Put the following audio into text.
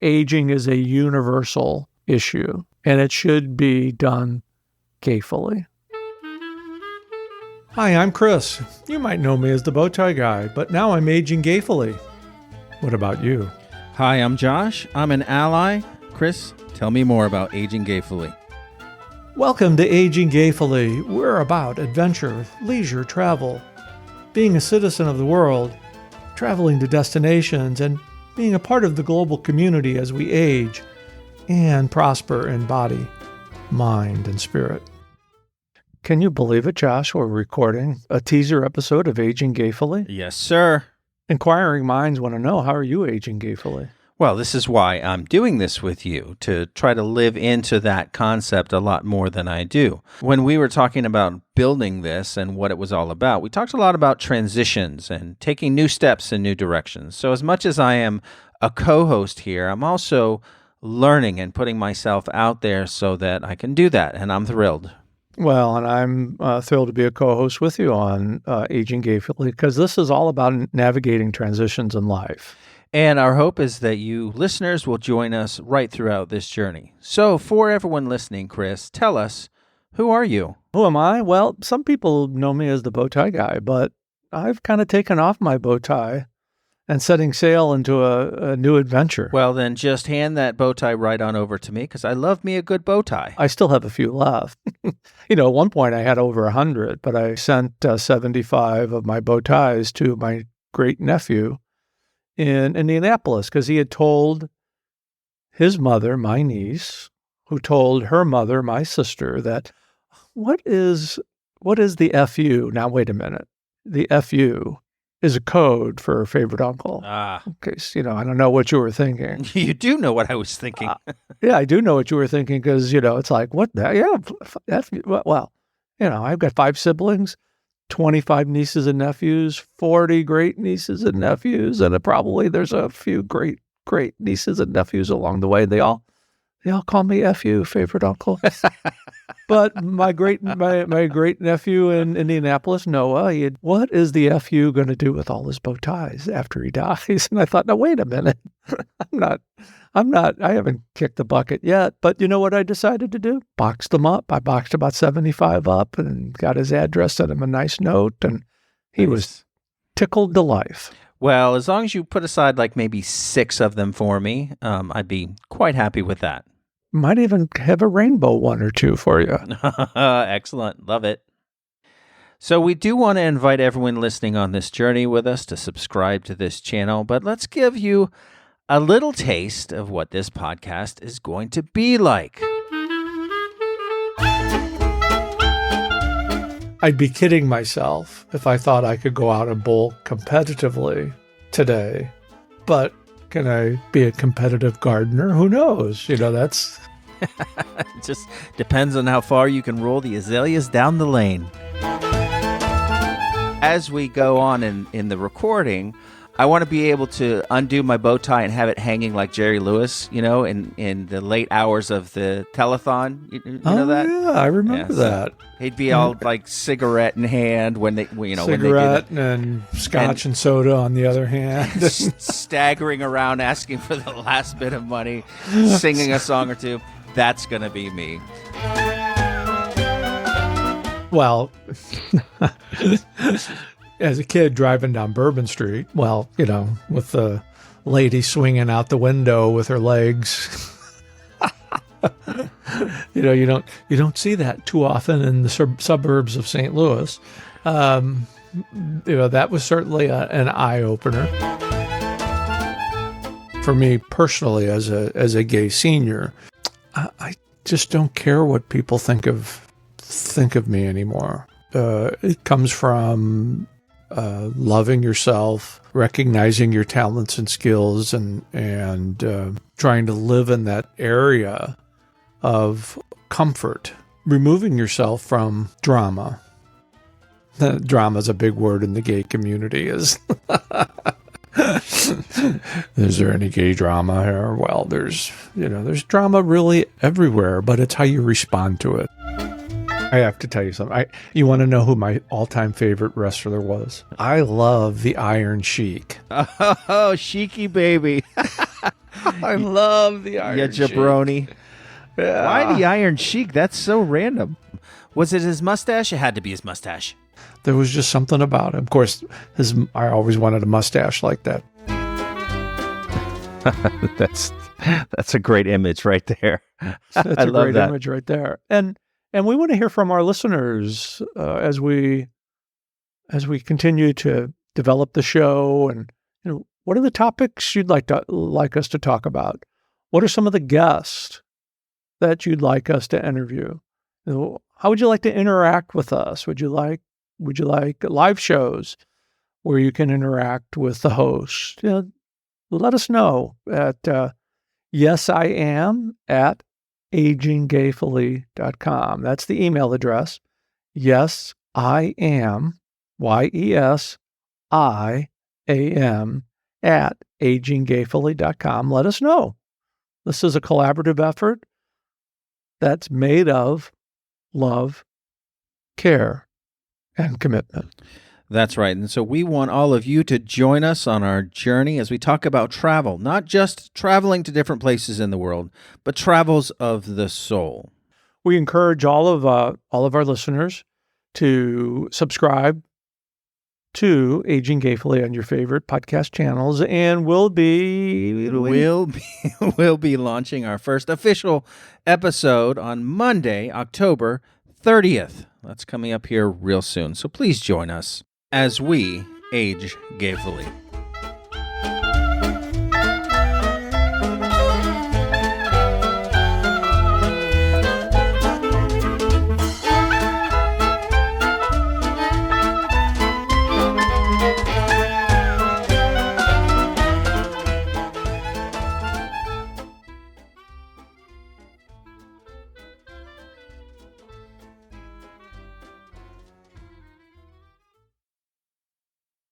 aging is a universal issue, and it should be done gayfully. Hi, I'm Chris. You might know me as the Bowtie Guy, but now I'm aging gayfully. What about you? Hi, I'm Josh. I'm an ally. Chris, tell me more about Aging Gayfully. Welcome to Aging Gayfully. We're about adventure, leisure, travel, being a citizen of the world, traveling to destinations, and being a part of the global community as we age and prosper in body, mind, and spirit. Can you believe it, Josh? We're recording a teaser episode of Aging Gayfully. Yes, sir. Inquiring minds want to know, how are you aging gayfully? Well, this is why I'm doing this with you, to try to live into that concept a lot more than I do. When we were talking about building this and what it was all about, we talked a lot about transitions and taking new steps in new directions. So as much as I am a co-host here, I'm also learning and putting myself out there so that I can do that, and I'm thrilled. Well, and I'm thrilled to be a co-host with you on Aging Gayfully, because this is all about navigating transitions in life. And our hope is that you listeners will join us right throughout this journey. So for everyone listening, Chris, tell us, who are you? Who am I? Well, some people know me as the Bowtie Guy, but I've kind of taken off my bow tie and setting sail into a new adventure. Well, then just hand that bow tie right on over to me, because I love me a good bow tie. I still have a few left. At one point I had over 100, but I sent 75 of my bow ties to my great nephew in Indianapolis, because he had told his mother, my niece, who told her mother, my sister, that what is the FU? Now, wait a minute. The FU is a code for favorite uncle. Okay, so, I don't know what you were thinking. You do know what I was thinking. Yeah, I do know what you were thinking, because, it's like, what the, well, I've got 5 siblings, 25 nieces and nephews, 40 great nieces and nephews, and probably there's a few great nieces and nephews along the way. They all call me FU, favorite uncle. But my great nephew in Indianapolis, Noah, what is the FU going to do with all his bow ties after he dies? And I thought, no, wait a minute. I haven't kicked the bucket yet. But you know what I decided to do? Boxed them up. I boxed about 75 up and got his address, sent him a nice note, and he was tickled to life. Well, as long as you put aside like maybe 6 of them for me, I'd be quite happy with that. Might even have a rainbow 1 or 2 for you. Excellent. Love it. So we do want to invite everyone listening on this journey with us to subscribe to this channel, but let's give you a little taste of what this podcast is going to be like. I'd be kidding myself if I thought I could go out and bowl competitively today, but can I be a competitive gardener? Who knows? That's... It just depends on how far you can roll the azaleas down the lane. As we go on in the recording, I want to be able to undo my bow tie and have it hanging like Jerry Lewis, in the late hours of the telethon. You know that? Yeah, I remember that. He'd be all like cigarette in hand when they, cigarette and scotch and soda on the other hand, staggering around asking for the last bit of money, singing a song or two. That's gonna be me. Well, as a kid driving down Bourbon Street, with the lady swinging out the window with her legs. You don't see that too often in the suburbs of St. Louis. That was certainly an eye opener for me personally as a gay senior. I just don't care what people think of me anymore. It comes from loving yourself, recognizing your talents and skills, and trying to live in that area of comfort, removing yourself from drama. Drama is a big word in the gay community. Is there any gay drama here? Well, there's drama really everywhere, but it's how you respond to it. I have to tell you something. You want to know who my all-time favorite wrestler was? I love the Iron Sheik. Oh, Sheiky baby. I love the Iron Yeah, jabroni. Sheik. Yeah. Why the Iron Sheik? That's so random. Was it his mustache? It had to be his mustache. There was just something about him. Of course, I always wanted a mustache like that. That's a great image right there. That's I a love great that. image right there. And we want to hear from our listeners as we continue to develop the show. And what are the topics you'd like us to talk about? What are some of the guests that you'd like us to interview? How would you like to interact with us? Would you like live shows where you can interact with the host? Let us know at yesiam@AgingGayfully.com. That's the email address. Yes, I am, YESIAM @AgingGayfully.com. Let us know. This is a collaborative effort that's made of love, care, and commitment. That's right. And so we want all of you to join us on our journey as we talk about travel, not just traveling to different places in the world, but travels of the soul. We encourage all of our listeners to subscribe to Aging Gayfully on your favorite podcast channels, and we'll be launching our first official episode on Monday, October 30th. That's coming up here real soon. So please join us as we age gayfully.